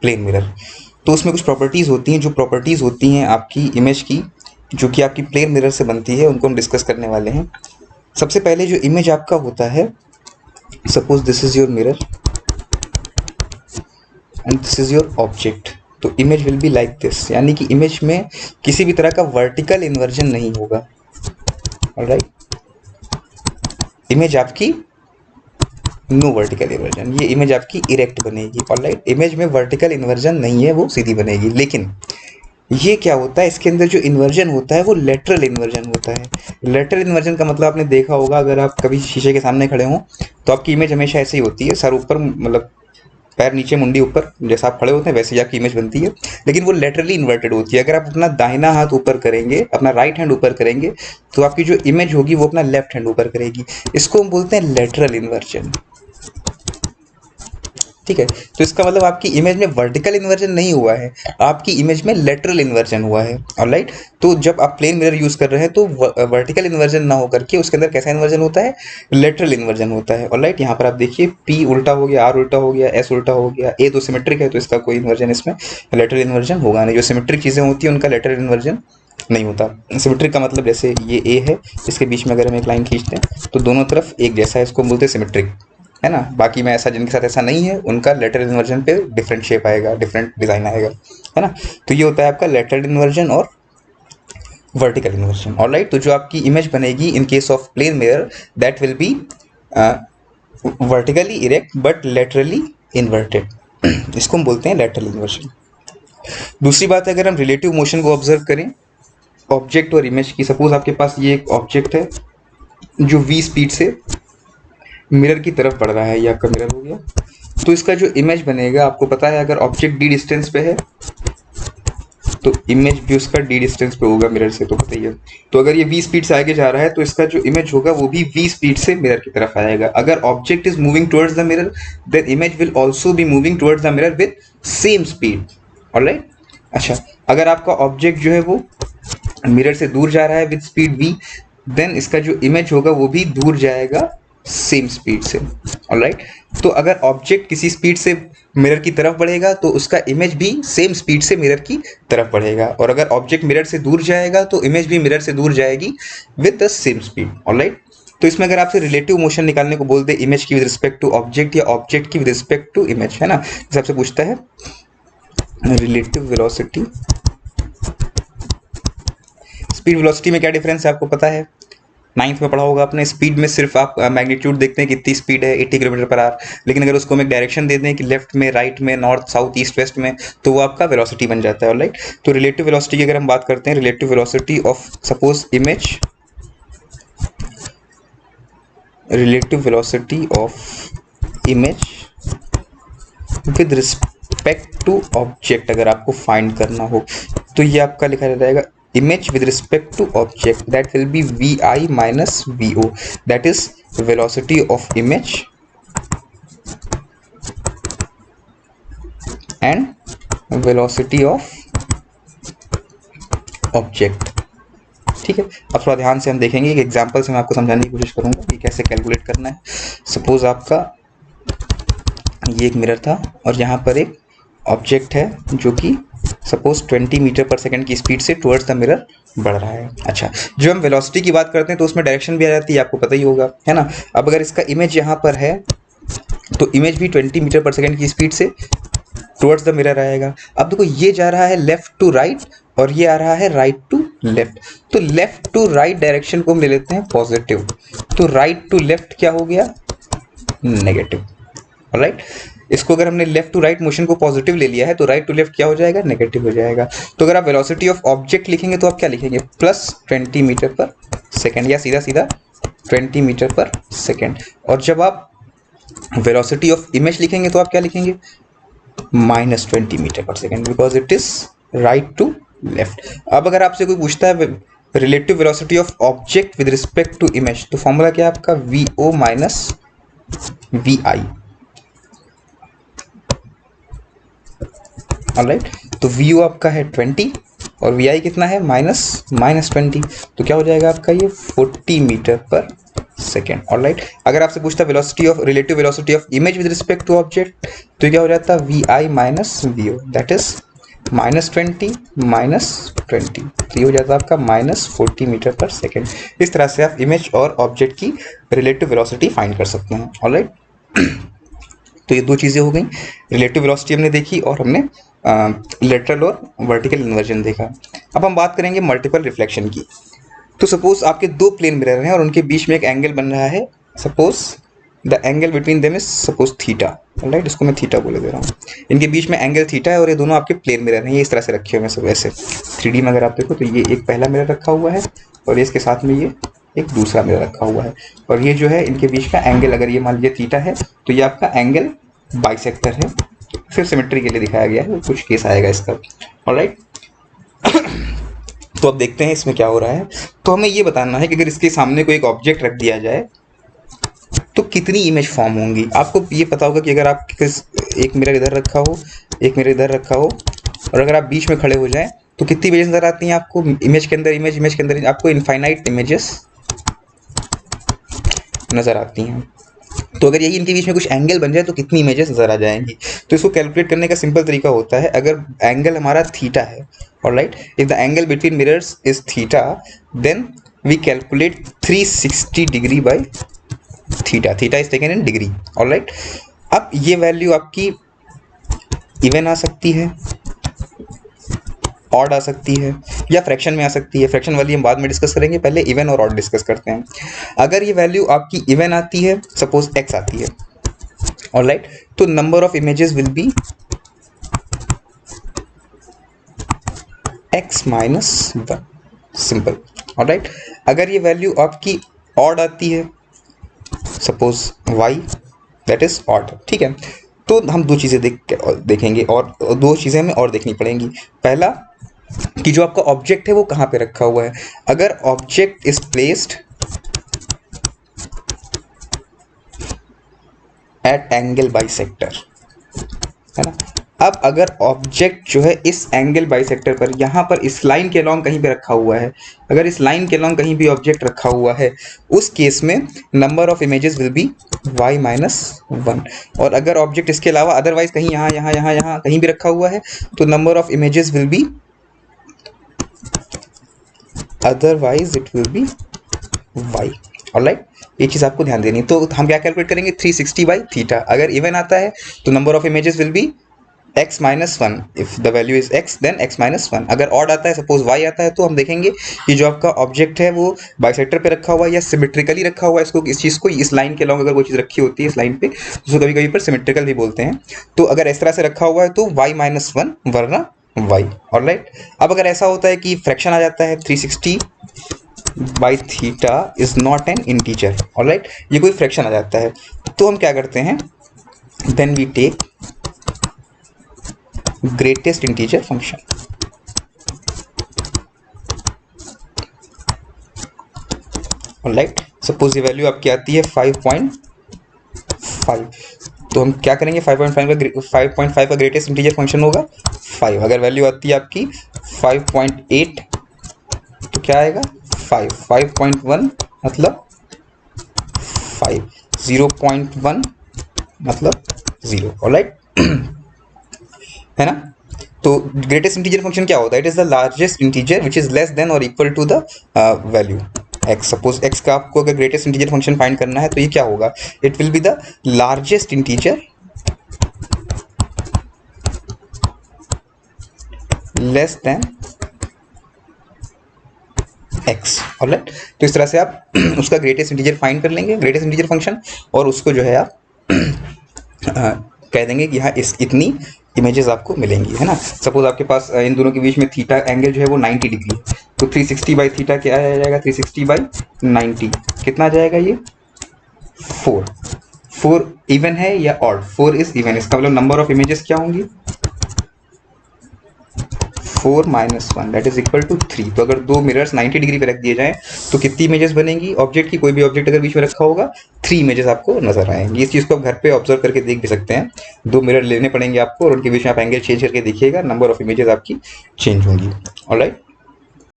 Plane mirror. तो उसमें कुछ प्रॉपर्टीज़ होती हैं, जो प्रॉपर्टीज़ होती हैं आपकी इमेज की, जो कि आपकी प्लेन मिरर से बनती है, उनको हम डिस्कस करने वाले हैं। सबसे पहले जो इमेज आपका होता है, suppose this is your mirror and this is your object, तो image will be like this, यानी कि इमेज में किसी भी तरह का वर्टिकल इन्वर्जन नहीं होगा। ऑलराइट, इमेज आपकी नो वर्टिकल इन्वर्जन, ये इमेज आपकी इरेक्ट बनेगी। ऑलराइट, इमेज में वर्टिकल इन्वर्जन नहीं है, वो सीधी बनेगी। लेकिन ये क्या होता है, इसके अंदर जो इन्वर्जन होता है वो लेटरल इन्वर्जन होता है। लेटरल इन्वर्जन का मतलब आपने देखा होगा, अगर आप कभी शीशे के सामने खड़े हों तो आपकी इमेज हमेशा ऐसे ही होती है, सर ऊपर, मतलब पैर नीचे मुंडी ऊपर, जैसा आप खड़े होते हैं वैसे ही आपकी इमेज बनती है। लेकिन वो लेटरली इन्वर्टेड होती है। अगर आप अपना दाहिना हाथ ऊपर करेंगे, अपना राइट हैंड ऊपर करेंगे, तो आपकी जो इमेज होगी वो अपना लेफ्ट हैंड ऊपर करेगी। इसको हम बोलते हैं लेटरल इन्वर्जन। ठीक है, तो इसका मतलब आपकी इमेज में वर्टिकल इन्वर्जन नहीं हुआ है, आपकी इमेज में लेटरल इन्वर्जन हुआ है। ऑलराइट, तो जब आप प्लेन मिरर यूज कर रहे हैं तो वर्टिकल इन्वर्जन ना होकर के उसके अंदर कैसा इन्वर्जन होता है, लेटरल इन्वर्जन होता है। ऑलराइट, यहाँ पर आप देखिए पी उल्टा हो गया, आर उल्टा हो गया, एस उल्टा हो गया, ए तो सिमेट्रिक है तो इसका कोई इन्वर्जन इसमें लेटरल इन्वर्जन होगा नहीं। जो सिमेट्रिक चीजें होती हैं उनका लेटरल इन्वर्जन नहीं होता। सिमेट्रिक का मतलब जैसे ये ए है, इसके बीच में अगर हम एक लाइन खींचते हैं तो दोनों तरफ एक जैसा है, इसको बोलते हैं सिमेट्रिक, है ना। बाकी में ऐसा, जिनके साथ ऐसा नहीं है उनका लेटरल इन्वर्जन पे डिफरेंट शेप आएगा, डिफरेंट डिजाइन आएगा, है ना। तो ये होता है आपका लेटरल इन्वर्जन और वर्टिकल इन्वर्जन। ऑलराइट, तो जो आपकी इमेज बनेगी in case of plane mirror, that will be vertically erect but laterally inverted. इसको हम बोलते हैं लेटरल इन्वर्जन। दूसरी बात है, अगर हम रिलेटिव मोशन को ऑब्जर्व करें ऑब्जेक्ट और इमेज की, सपोज आपके पास ये एक ऑब्जेक्ट है जो v स्पीड से मिरर की तरफ बढ़ रहा है, ये आपका मिरर हो गया। तो इसका जो इमेज बनेगा, आपको पता है अगर ऑब्जेक्ट d डिस्टेंस पे है तो इमेज भी उसका d डिस्टेंस पे होगा मिरर से, तो पता ही है। तो अगर ये v स्पीड से आगे जा रहा है तो इसका जो इमेज होगा वो भी v स्पीड से मिरर की तरफ आएगा। अगर object is moving towards the mirror then image will also be moving towards the mirror with same speed. Alright, अच्छा, अगर आपका ऑब्जेक्ट जो है वो मिरर से दूर जा रहा है विद स्पीड v, देन इसका जो इमेज होगा वो भी दूर जाएगा सेम स्पीड से। ऑलराइट, तो अगर ऑब्जेक्ट किसी स्पीड से मिरर की तरफ बढ़ेगा तो उसका इमेज भी सेम स्पीड से मिरर की तरफ बढ़ेगा, और अगर ऑब्जेक्ट मिरर से दूर जाएगा तो इमेज भी मिरर से दूर जाएगी with the same speed. Alright, तो इसमें अगर आपसे रिलेटिव मोशन निकालने को बोल दे, इमेज की विद रिस्पेक्ट टू ऑब्जेक्ट या ऑब्जेक्ट की विद रिस्पेक्ट टू इमेज, है ना, जैसे आपसे पूछता है रिलेटिव वेलोसिटी, स्पीड वेलोसिटी में क्या डिफरेंस है आपको पता है, 9th में पढ़ा होगा आपने। स्पीड में सिर्फ आप मैग्नीट्यूड देखते हैं कितनी स्पीड है, 80 किलोमीटर पर आवर, लेकिन अगर उसको हम एक डायरेक्शन दे दें कि लेफ्ट में, राइट में, नॉर्थ, साउथ, ईस्ट, वेस्ट में, तो वो आपका वेलोसिटी बन जाता है। ऑलराइट, तो रिलेटिव वेलोसिटी की अगर हम बात करते हैं, relative velocity of suppose image, relative velocity of image with respect to object अगर आपको फाइंड करना हो तो ये आपका लिखा जाएगा image with respect to object, that will be vi minus vo, that is velocity of image and velocity of object। ठीक है, अब थोड़ा ध्यान से हम देखेंगे, एक एग्जांपल से मैं आपको समझाने की कोशिश करूंगा कि कैसे कैलकुलेट करना है। सपोज आपका ये एक मिरर था और यहाँ पर एक ऑब्जेक्ट है जो कि सपोज 20 मीटर पर सेकंड की स्पीड से टुवर्ड्स द मिरर बढ़ रहा है। अच्छा, जब हम वेलोसिटी की बात करते हैं तो उसमें डायरेक्शन भी आ जाती है, आपको पता ही होगा, है ना। अब अगर इसका इमेज यहाँ पर है तो इमेज भी 20 मीटर पर सेकंड की स्पीड से टुवर्ड्स द मिरर आएगा। अब देखो ये जा रहा है लेफ्ट टू राइट और ये आ रहा है राइट टू लेफ्ट, तो लेफ्ट टू राइट डायरेक्शन को हम ले लेते हैं पॉजिटिव, तो राइट टू लेफ्ट क्या हो गया, नेगेटिव। ऑलराइट, इसको अगर हमने लेफ्ट टू राइट मोशन को पॉजिटिव ले लिया है तो राइट टू लेफ्ट क्या हो जाएगा, नेगेटिव हो जाएगा। तो अगर आप वेलोसिटी ऑफ ऑब्जेक्ट लिखेंगे तो आप क्या लिखेंगे, प्लस 20 मीटर पर सेकेंड, या सीधा सीधा 20 मीटर पर सेकेंड। और जब आप वेलोसिटी ऑफ इमेज लिखेंगे तो आप क्या लिखेंगे, minus 20 metre per second, because it is right to left. अब अगर आपसे कोई पूछता है relative velocity of object with respect to image, तो फॉर्मूला क्या है आपका, V O minus V I. Alright, तो वी ओ आपका है 20 और वी आई कितना है, माइनस 20, तो क्या हो जाएगा आपका ये 40 मीटर पर सेकेंड। ऑलराइट, अगर आपसे पूछता velocity of relative velocity of image with respect to object, तो क्या हो जाता है V I minus V O, that is -20 -20, तो ये हो जाता है आपका -40 मीटर पर सेकेंड। इस तरह से आप इमेज और ऑब्जेक्ट की रिलेटिव वेलोसिटी फाइंड कर सकते हैं। ऑलराइट, तो ये दो चीज़ें हो गई, रिलेटिव वेलोसिटी हमने देखी और हमने लेटरल और वर्टिकल इन्वर्जन देखा। अब हम बात करेंगे मल्टीपल रिफ्लेक्शन की। तो सपोज आपके दो प्लेन मिरर हैं और उनके बीच में एक एंगल बन रहा है, suppose the angle between them is suppose theta. Alright, इसको मैं थीटा बोले दे रहा हूँ। इनके बीच में एंगल थीटा है और ये दोनों आपके प्लेन मिरर हैं, ये इस तरह से रखे हुए हैं सब ऐसे 3D में। अगर आप देखो तो ये एक पहला मिरर रखा हुआ है और इसके साथ में ये एक दूसरा मिरर रखा हुआ है, और ये जो है इनके बीच का एंगल, अगर ये मान लीजिए थीटा है तो ये आपका एंगल बाइसेक्टर है। फिर सिमेट्री के लिए दिखाया गया है, कुछ केस आएगा इसका। ऑलराइट, तो अब देखते हैं इसमें क्या हो रहा है। तो हमें ये बताना है कि अगर इसके सामने कोई एक ऑब्जेक्ट रख दिया जाए तो कितनी इमेज फॉर्म होंगी। आपको ये पता होगा कि अगर आप एक मिरर इधर रखा हो, एक मिरर इधर रखा हो, और अगर आप बीच में खड़े हो जाएं तो कितनी इमेज नजर आती हैं आपको, इमेज के अंदर इमेज, इमेज के अंदर आपको इनफाइनाइट इमेजेस नजर आती हैं। तो अगर यही इनके बीच में कुछ एंगल बन जाए तो कितनी इमेजेस नजर आ जाएंगी। तो इसको कैलकुलेट करने का सिंपल तरीका होता है, अगर एंगल हमारा थीटा है, alright, if the angle between mirrors is theta, then we calculate 360 degree by theta. Theta is taken in degree. Alright, अब ये वैल्यू आपकी इवन आ सकती है, ऑड आ सकती है, या फ्रैक्शन में आ सकती है। फ्रैक्शन वाली हम बाद में डिस्कस करेंगे, पहले इवन और ऑड डिस्कस करते हैं। अगर ये वैल्यू आपकी इवन आती है, सपोज x आती है, ऑलराइट, तो number of images will be x minus 1, simple. Alright, अगर ये वैल्यू आपकी ऑड आती है, suppose y, that is odd, ठीक है। तो हम दो चीज़ें देखेंगे, और दो चीज़ें हमें और देखनी पड़ेंगी। पहला कि जो आपका ऑब्जेक्ट है वो कहाँ पे रखा हुआ है। अगर object is placed at angle bisector, है ना। अब अगर ऑब्जेक्ट जो है इस एंगल बाइसेक्टर पर, यहाँ पर इस लाइन के अलॉन्ग कहीं पे रखा हुआ है, अगर इस लाइन के अलॉन्ग कहीं भी ऑब्जेक्ट रखा हुआ है, उस केस में number of images will B y minus 1। और अगर ऑब्जेक्ट इसके अलावा अदरवाइज कहीं यहाँ यहाँ यहाँ यहाँ कहीं भी रखा हुआ है, तो number of images will B, otherwise it will be y। Alright, ये चीज़ आपको ध्यान देनी है। तो हम क्या कैलकुलेट करेंगे, 360 बाई थीटा। अगर इवन आता है तो number of images will be x minus 1, if the value is x then x minus 1। अगर ऑड आता है, सपोज y आता है, तो हम देखेंगे कि जो आपका ऑब्जेक्ट है वो बाइसेक्टर पे रखा हुआ है या सिमेट्रिकली रखा हुआ है। इसको, इस चीज़ को, इस लाइन के अलॉन्ग अगर कोई चीज़ रखी होती है इस लाइन पे, तो उसको कभी कभी पर सिमेट्रिकल भी बोलते हैं। तो अगर इस तरह से रखा हुआ है तो y माइनस 1 वरना y। ऑलराइट, अब अगर ऐसा होता है कि फ्रैक्शन आ जाता है, 360 by theta is not an integer, alright, ये कोई फ्रैक्शन आ जाता है, तो हम क्या करते हैं, then we take greatest integer function. Alright, suppose ये वैल्यू आपकी आती है 5.5, तो हम क्या करेंगे, 5.5 का ग्रेटेस्ट इंटीजर फंक्शन होगा 5। अगर वैल्यू आती है आपकी 5.8 तो क्या आएगा 5, 5.1 मतलब 5, 0.1 मतलब 0। ऑलराइट, है ना। तो ग्रेटेस्ट इंटीजर फंक्शन क्या होता है, it is the largest integer which is less than और equal to the value x। Suppose x का आपको अगर ग्रेटेस्ट इंटीजर फंक्शन फाइंड करना है तो ये क्या होगा, it will be the largest integer less than x। Alright, तो इस तरह से आप उसका ग्रेटेस्ट इंटीजर फाइंड कर लेंगे, ग्रेटेस्ट इंटीजर फंक्शन, और उसको जो है आप कह देंगे कि हाँ इतनी इमेजेस आपको मिलेंगी, है ना। सपोज आपके पास इन दोनों के बीच में थीटा एंगल जो है वो 90 डिग्री है, तो 360 बाई थीटा क्या आ जाएगा, 360 बाई 90 कितना आ जाएगा, ये 4। 4 इवन है या ऑड, 4 इज इवन, इसका मतलब नंबर ऑफ इमेजेस क्या होंगी, 4 minus 1 that is equal to 3। तो अगर दो मिरर्स 90 डिग्री पे रख दिए जाएं तो कितनी इमेजेस बनेंगी ऑब्जेक्ट की, कोई भी ऑब्जेक्ट अगर बीच में रखा होगा 3 इमेजेस आपको नजर आएंगी। इस चीज़ को आप घर पे ऑब्जर्व करके देख भी सकते हैं, दो मिरर लेने पड़ेंगे आपको और उनके बीच में आप एंगल चेंज करके देखिएगा, नंबर ऑफ इमेजेस आपकी चेंज होंगी। ऑलराइट,